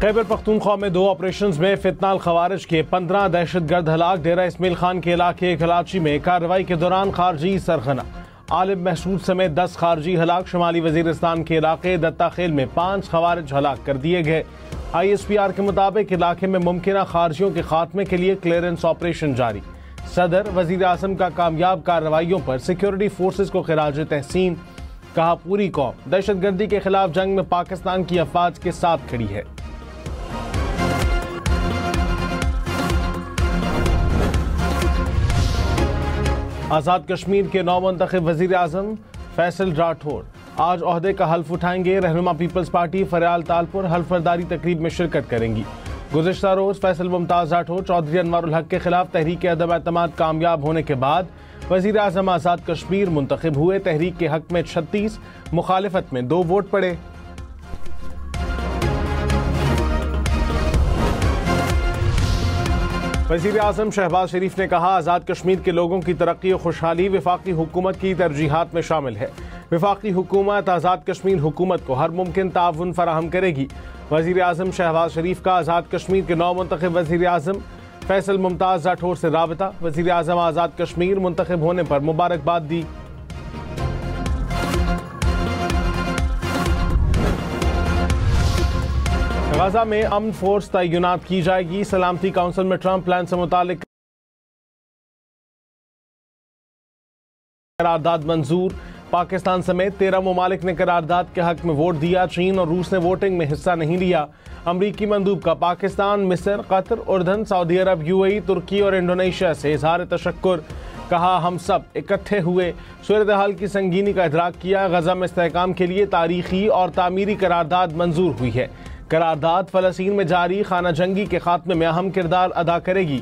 खैबर पख्तूनख्वा में 2 ऑपरेशंस में फितनाल खवारिज के 15 दहशतगर्द हलाक। डेरा इस्माइल खान के इलाके खलाची में कार्रवाई के दौरान खारजी सरगना आलिम महसूद समेत 10 खारजी हलाक। शुमाली वजीरिस्तान के इलाके दत्ता खेल में 5 खवारिज हलाक कर दिए गए। ISPR के मुताबिक इलाके में मुमकिन खारजियों के खात्मे के लिए क्लियरेंस ऑपरेशन जारी। सदर वजीर आजम का कामयाब कार्रवाइयों पर सिक्योरिटी फोर्सेज को खिराज तहसीन। कहा पूरी कौम दहशतगर्दी के खिलाफ जंग में पाकिस्तान की अफवाज के साथ खड़ी है। आज़ाद कश्मीर के नौमुंतखब वज़ीर आज़म फैसल राठौर आज ओहदे का हल्फ उठाएंगे। रहनुमा पीपल्स पार्टी फरियाल तालपुर हल्फ बर्दारी तकरीब में शिरकत करेंगी। गुज़िश्ता रोज़ फैसल मुमताज़ राठौर चौधरी अनवारुल हक के खिलाफ तहरीक अदम एतमाद कामयाब होने के बाद वज़ीर आज़म आज़ाद कश्मीर मुंतखब हुए। तहरीक के हक में 36, मुखालिफत में 2 वोट पड़े। वज़ीर आज़म शहबाज शरीफ ने कहा आज़ाद कश्मीर के लोगों की तरक्की और खुशहाली वफाकी हुकूमत की तरजीहात में शामिल है। वफाकी हुकूमत आज़ाद कश्मीर हुकूमत को हर मुमकिन ताउन फराहम करेगी। वज़ीर आज़म शहबाज शरीफ का आज़ाद कश्मीर के नौमुंतखब वज़ीर आज़म फैसल मुमताज़ राठौर से राबता। वज़ीर आज़म आज़ाद कश्मीर मुंतखब होने पर मुबारकबाद दी। गाजा में अमन फोर्स तैनात की जाएगी। सलामती काउंसिल में ट्रंप प्लान से मुतालिक करारदाद मंजूर। पाकिस्तान समेत 13 ममालिक ने करारदाद के हक में वोट दिया। चीन और रूस ने वोटिंग में हिस्सा नहीं लिया। अमरीकी मंदूब का पाकिस्तान, मिस्र, कतर, उर्दन, सऊदी अरब, UAE, तुर्की और इंडोनेशिया से इजहार तशक्कुर। कहा हम सब इकट्ठे हुए सूरत हाल की संगीनी का इदराक किया। गजा में इस्तेहकाम के लिए तारीखी और तामीरी करारदाद मंजूर हुई है। करारदाद फलस्तीन में जारी खाना जंगी के खात्मे में अहम किरदार अदा करेगी।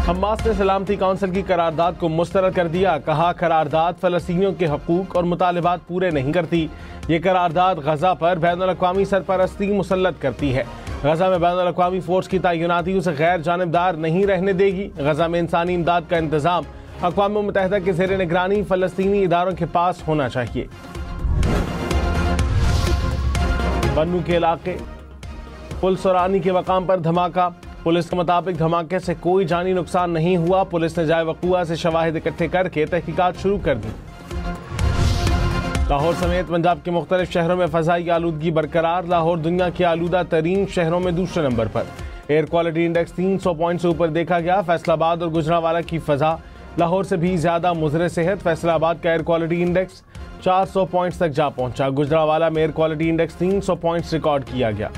हमास ने सलामती काउंसिल की करारदाद को मुस्तरद कर दिया। कहा करारदाद फलस्तीनियों के हकूक और मुतालिबात पूरे नहीं करती। ये करारदाद गजा पर बैनुल-अक़वामी सरपरस्ती मुसल्लत करती है। गजा में बैनुल-अक़वामी फोर्स की तैनाती उसे गैर जानिबदार नहीं रहने देगी। गजा में इंसानी इमदाद का इंतजाम अक़वाम मुत्तहिदा के ज़ेरे निगरानी फ़लस्तीनी इदारों के पास होना चाहिए। बन्नू के इलाके पुलसरानी के मकाम पर धमाका। पुलिस के मुताबिक धमाके से कोई जानी नुकसान नहीं हुआ। पुलिस ने जाए वक़ूआ से शवाहिद इकट्ठे करके तहकीकात शुरू कर दी। लाहौर समेत पंजाब के मुख्तलिफ शहरों में फ़ज़ाई आलूदगी बरकरार। लाहौर दुनिया के आलूदा तरीन शहरों में दूसरे नंबर पर। एयर क्वालिटी इंडेक्स 300 पॉइंट से ऊपर देखा गया। फैसलाबाद और गुजरांवाला की फ़ज़ा लाहौर से भी ज्यादा मुज़र सेहत। फैसलाबाद का एयर क्वालिटी इंडेक्स 400 पॉइंट्स तक जा पहुंचा। गुजरांवाला में air quality index 300 points record किया गया।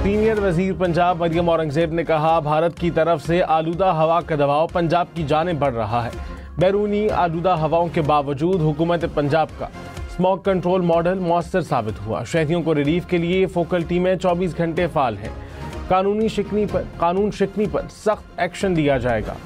सीनियर वजीर पंजाब मरियम औरंगजेब ने कहा भारत की तरफ से आलूदा हवा का दबाव पंजाब की जानिब बढ़ रहा है। बैरूनी आलूदा हवाओं के बावजूद हुकूमत पंजाब का स्मॉग कंट्रोल मॉडल मौसर साबित हुआ। शहरियों को रिलीफ के लिए फोकल टीमें 24 घंटे फाल हैं। कानून शिकनी पर सख्त एक्शन लिया जाएगा।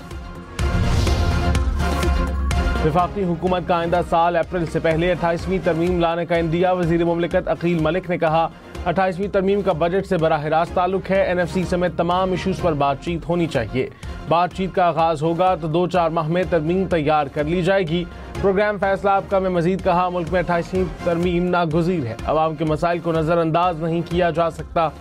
वफाकी हुकूमत का आइंदा साल अप्रैल से पहले 28वीं तरमीम लाने का इंदिया। वजीर मुमलिकत अकील मलिक ने कहा 28वीं तरमीम का बजट से बराह रास्त ताल्लुक है। NFC समेत तमाम इशूज पर बातचीत होनी चाहिए। बातचीत का आगाज होगा तो 2-4 माह में तरमीम तैयार कर ली जाएगी। प्रोग्राम फैसला आपका में मजीद कहा मुल्क में 28वीं तरमीम नागुज़ीर है। अवाम के मसाइल को नज़रअंदाज नहीं किया जा सकता।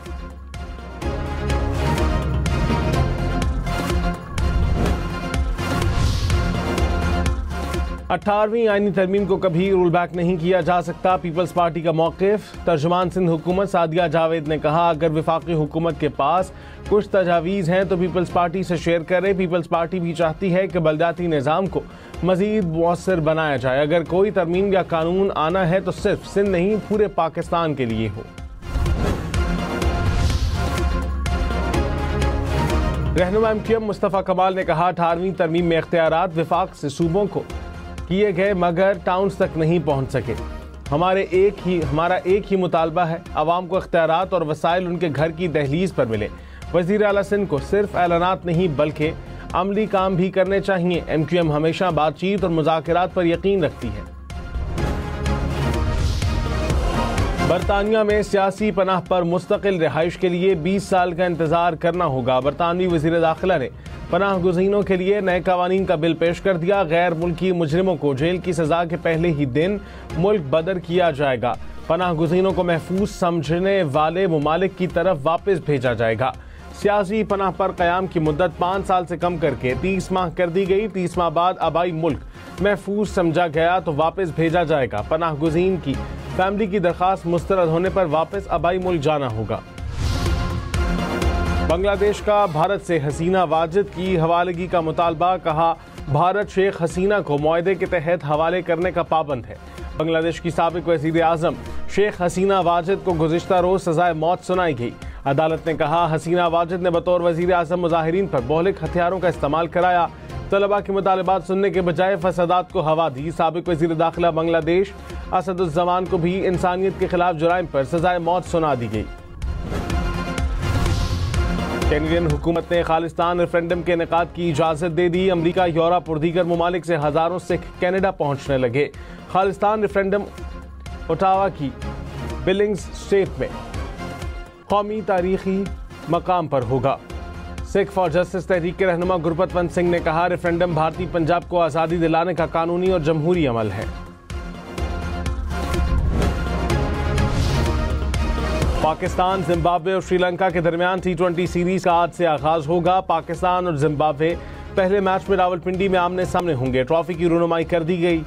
18वीं आईनी तरमीम को कभी रोल बैक नहीं किया जा सकता। पीपल्स पार्टी का मौक़िफ़। तर्जुमान सिंध हुकूमत सादिया जावेद ने कहा अगर वफाकी हुकूमत के पास कुछ तजावीज़ हैं तो पीपल्स पार्टी से शेयर करें। पीपल्स पार्टी भी चाहती है कि बलदाती निज़ाम को मज़ीद मौसर बनाया जाए। अगर कोई तरमीम या कानून आना है तो सिर्फ सिंध नहीं पूरे पाकिस्तान के लिए हो। रहनुमा MQM मुस्तफ़ा कमाल ने कहा 18वीं तरमीम में इख्तियारात वफाक से सूबों को किए गए मगर टाउन्स तक नहीं पहुंच सके। हमारा एक ही मुतालबा है अवाम को इख्तियारात और वसाइल उनके घर की दहलीज पर मिले। वज़ीर आला सिंध को सिर्फ ऐलानात नहीं बल्कि अमली काम भी करने चाहिए। MQM हमेशा बातचीत और मुज़ाकरात पर यकीन रखती है। बरतानिया में सियासी पनाह पर मुस्तकिल रिहाइश के लिए 20 साल का इंतजार करना होगा। बरतानवी वजीर दाखिला ने पनाह गुज़ीनों के लिए नए कवानीन का बिल पेश कर दिया। गैर मुल्की मुजरिमों को जेल की सजा के पहले ही दिन मुल्क बदर किया जाएगा। पनाह गुज़ीनों को महफूज समझने वाले ममालिक की तरफ वापस भेजा जाएगा। सियासी पनाह पर क़याम की मुद्दत 5 साल से कम करके 30 माह कर दी गई। 30 माह बाद आबाई मुल्क महफूज समझा गया तो वापस भेजा जाएगा। पनाह गुज़ीन की फैमिली की दरखास्त मुस्तरद होने पर वापस आबाई मुल्क जाना होगा। बांग्लादेश का भारत से हसीना वाजिद की हवालगी का मुतालबा। कहा, भारत शेख हसीना को मुआहदे के तहत हवाले करने का पाबंद है। बांग्लादेश की साबिक वज़ीर आज़म शेख हसीना वाजिद को गुज़िश्ता रोज सजाए मौत सुनाई गई। अदालत ने कहा, हसीना वाजिद ने बतौर वज़ीर आज़म मुजाहिरीन पर बौलिक हथियारों का इस्तेमाल कराया। तलबा के मुतालबात सुनने के बजाय फसादात को हवा दी। साबिक वज़ीर दाखिला बांग्लादेश असदुज़्ज़मान को भी इंसानियत के खिलाफ जुराइम पर सजाए मौत सुना दी गई। कैनेडियन हुकूमत ने खालिस्तान रेफरेंडम के इनेकाद की इजाज़त दे दी। अमरीका, यूरोप और दीगर ममालिक से हज़ारों सिख कनाडा पहुँचने लगे। खालिस्तान रेफरेंडम ओटावा की बिलिंग्स स्टेट में कौमी तारीखी मकाम पर होगा। सिख फॉर जस्टिस तहरीक के रहनुमा गुरबतवंत सिंह ने कहा, रेफरेंडम भारतीय पंजाब को आज़ादी दिलाने का कानूनी और जमहूरी अमल है। पाकिस्तान, जिम्बाब्वे और श्रीलंका के दरमियान T20 सीरीज का आज से आगाज होगा। पाकिस्तान और जिम्बाब्वे पहले मैच में रावलपिंडी में आमने सामने होंगे। ट्रॉफी की रुनुमाई कर दी गई।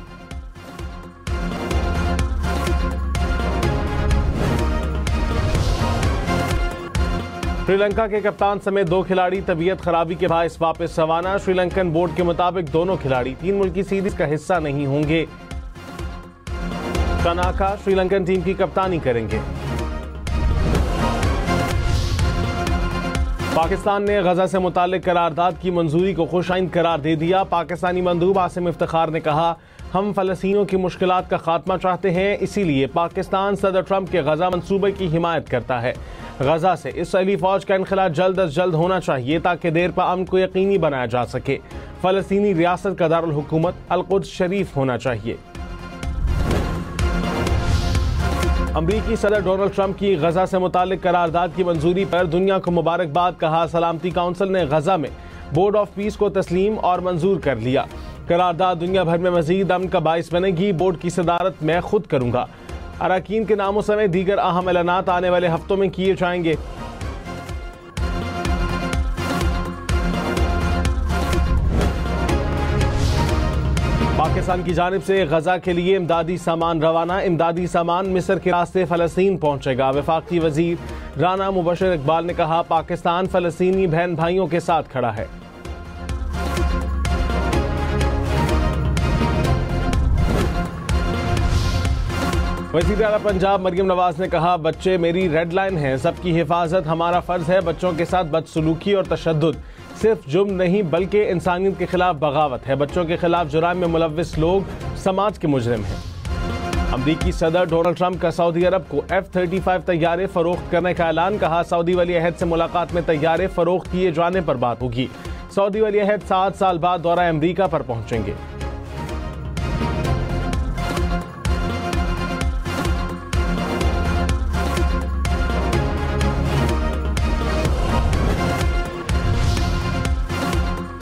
श्रीलंका के कप्तान समेत 2 खिलाड़ी तबीयत खराबी के बायस वापस रवाना। श्रीलंकन बोर्ड के मुताबिक दोनों खिलाड़ी 3 मुल्की सीरीज का हिस्सा नहीं होंगे। तनाका श्रीलंकन टीम की कप्तानी करेंगे। पाकिस्तान ने गजा से मुताल्लिक करारदाद की मंजूरी को खुशाइन करार दे दिया। पाकिस्तानी मंदूब आसिम इफ्तिखार ने कहा, हम फलस्तीनियों की मुश्किलात का खात्मा चाहते हैं, इसीलिए पाकिस्तान सदर ट्रंप के गजा मंसूबे की हिमायत करता है। गजा से इसराइली फौज का इनखला जल्द अज जल्द होना चाहिए ताकि देर पर अमन को यकीनी बनाया जा सके। फलस्तीनी रियासत का दारुल हुकूमत अल-कुद्स शरीफ होना चाहिए। अमरीकी सदर डोनाल्ड ट्रंप की गजा से मुताल्लिक करारदाद की मंजूरी पर दुनिया को मुबारकबाद। कहा, सलामती काउंसिल ने गजा में बोर्ड ऑफ पीस को तस्लीम और मंजूर कर लिया। करारदाद दुनिया भर में मजीद अमन का बाइस बनेगी। बोर्ड की सदारत मैं खुद करूंगा। अरकान के नामों समेत दीगर अहम ऐलानात आने वाले हफ्तों में किए जाएंगे। पाकिस्तान की जानिब से गजा के लिए इमदादी सामान रवाना। इमदादी सामान मिस्र के रास्ते फलस्तीन पहुंचेगा। वफाकी वजीर राना मुबशर इकबाल ने कहा, पाकिस्तान फलस्तीनी बहन भाइयों के साथ खड़ा है। वज़ीर आला पंजाब मरियम नवाज ने कहा, बच्चे मेरी रेड लाइन हैं, सबकी हिफाजत हमारा फर्ज है। बच्चों के साथ बदसलूकी और तशद्दुद सिर्फ जुर्म नहीं बल्कि इंसानियत के खिलाफ बगावत है। बच्चों के खिलाफ जुराइम में मुलव्विस लोग समाज के मुजरिम हैं। अमरीकी सदर डोनाल्ड ट्रंप का सऊदी अरब को F-35 तैयारे फरोख्त करने का ऐलान। कहा, सऊदी वली अहद से मुलाकात में तैयारे फरोख्त किए जाने पर बात होगी। सऊदी वली अहद 7 साल बाद दौरा अमरीका पर पहुंचेंगे।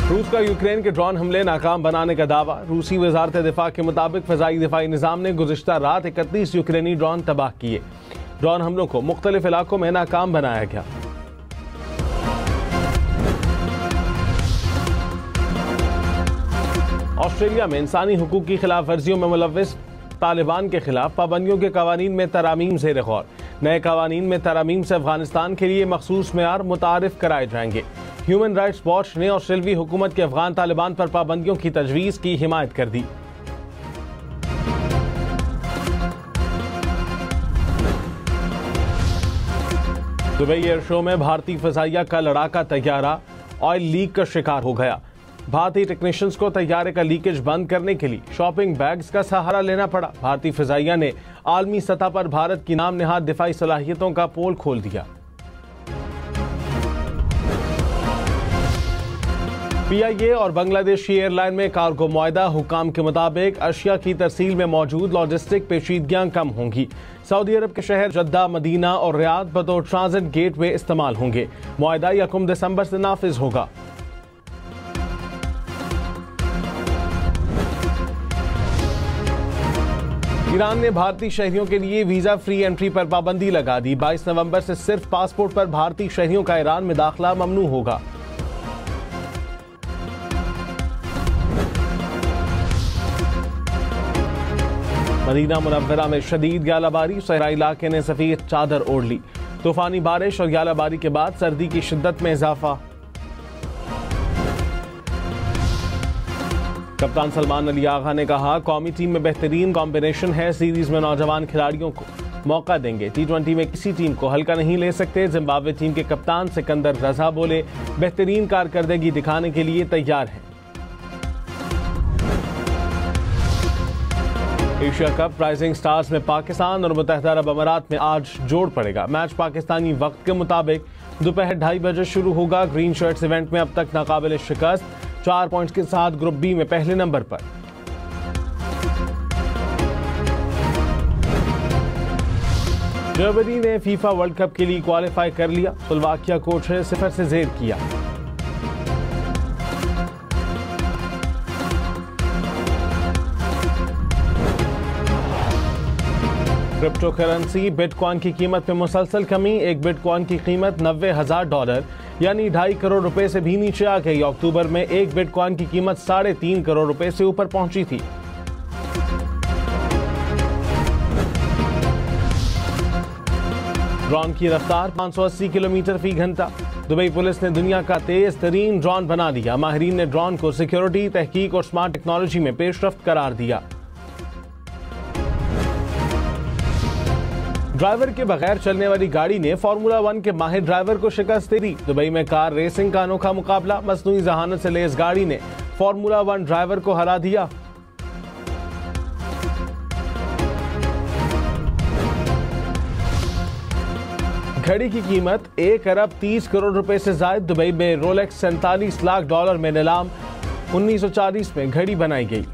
रूस का यूक्रेन के ड्रोन हमले नाकाम बनाने का दावा। रूसी वजारत दिफा के मुताबिक फ़ज़ाई दिफाई निज़ाम ने गुज़िश्ता रात 31 यूक्रेनी ड्रोन तबाह किए। ड्रोन हमलों को मुख्तलिफ इलाकों में नाकाम बनाया गया। ऑस्ट्रेलिया में इंसानी हुकूक की खिलाफ वर्जियों में मुलव्विस तालिबान के खिलाफ पाबंदियों के कवानीन में तरामीम ज़ेर गौर। नए कवानीन में तरामीम से अफगानिस्तान के लिए मखसूस मेयार मुतारिफ कराए जाएंगे। ह्यूमन राइट्स वॉच ने ऑस्ट्रेलवी हुकूमत के अफगान तालिबान पर पाबंदियों की तजवीज़ की हिमायत कर दी। दुबई एयर शो में भारतीय फ़ज़ाइया का लड़ाका तैयारा ऑयल लीक का शिकार हो गया। भारतीय टेक्नीशियंस को तैयारे का लीकेज बंद करने के लिए शॉपिंग बैग्स का सहारा लेना पड़ा। भारतीय फ़ज़ाइया ने आलमी सतह पर भारत की नाम निहाद दिफाई सलाहियतों का पोल खोल दिया। PIA और बांग्लादेशी एयरलाइन में कार्गो मुआहदा। हुकाम के मुताबिक अशिया की तरसील में मौजूद लॉजिस्टिक पेचीदगियां कम होंगी। सऊदी अरब के शहर जद्दा, मदीना और रियाद बतौर ट्रांजिट गेटवे इस्तेमाल होंगे। मुआहदा 1 दिसंबर से नाफिज होगा। ईरान ने भारतीय शहरियों के लिए वीजा फ्री एंट्री पर पाबंदी लगा दी। 22 नवंबर से सिर्फ पासपोर्ट पर भारतीय शहरियों का ईरान में दाखिला ममनू होगा। मदीना मुनव्वरा में शदीद ग्यालाबारी, सहरा इलाके ने सफेद चादर ओढ़ ली। तूफानी बारिश और ग्यालाबारी के बाद सर्दी की शिद्दत में इजाफा। कप्तान सलमान अली आगा ने कहा, कौमी टीम में बेहतरीन कॉम्बिनेशन है। सीरीज में नौजवान खिलाड़ियों को मौका देंगे। T20 में किसी टीम को हल्का नहीं ले सकते। जिम्बाब्वे टीम के कप्तान सिकंदर रजा बोले, बेहतरीन कारकर्दगी दिखाने के लिए तैयार हैं। एशिया कप राइजिंग स्टार्स में पाकिस्तान और मुत्तहिदा अरब अमारात में आज जोड़ पड़ेगा। मैच पाकिस्तानी वक्त के मुताबिक दोपहर 2:30 बजे शुरू होगा। ग्रीन शर्ट्स इवेंट में अब तक नाकाबिल शिकस्त, 4 पॉइंट्स के साथ ग्रुप बी में पहले नंबर पर। जर्मनी ने फीफा वर्ल्ड कप के लिए क्वालिफाई कर लिया। स्लोवाकिया को 6-0 से जेर किया। क्रिप्टो करेंसी बिटकॉइन की कीमत में मुसलसल कमी। एक बिटकॉइन की कीमत $90,000 यानी 2.5 करोड़ रुपए से भी नीचे आ गई। अक्टूबर में एक बिटकॉइन की कीमत 3.5 करोड़ रुपए से ऊपर पहुंची थी। ड्रोन की रफ्तार 580 किलोमीटर फी घंटा। दुबई पुलिस ने दुनिया का तेज तरीन ड्रोन बना दिया। माहिरीन ने ड्रोन को सिक्योरिटी, तहकीक और स्मार्ट टेक्नोलॉजी में पेशरफ्त करार दिया। ड्राइवर के बगैर चलने वाली गाड़ी ने फार्मूला 1 के माहिर ड्राइवर को शिकस्त दे दी। दुबई में कार रेसिंग का अनोखा मुकाबला। मसनूई जहानत से लैस गाड़ी ने फार्मूला 1 ड्राइवर को हरा दिया। घड़ी की कीमत $1 अरब 30 करोड़ रुपए से जायद। दुबई में रोलेक्स $47 लाख में नीलाम। 1940 में घड़ी बनाई गई।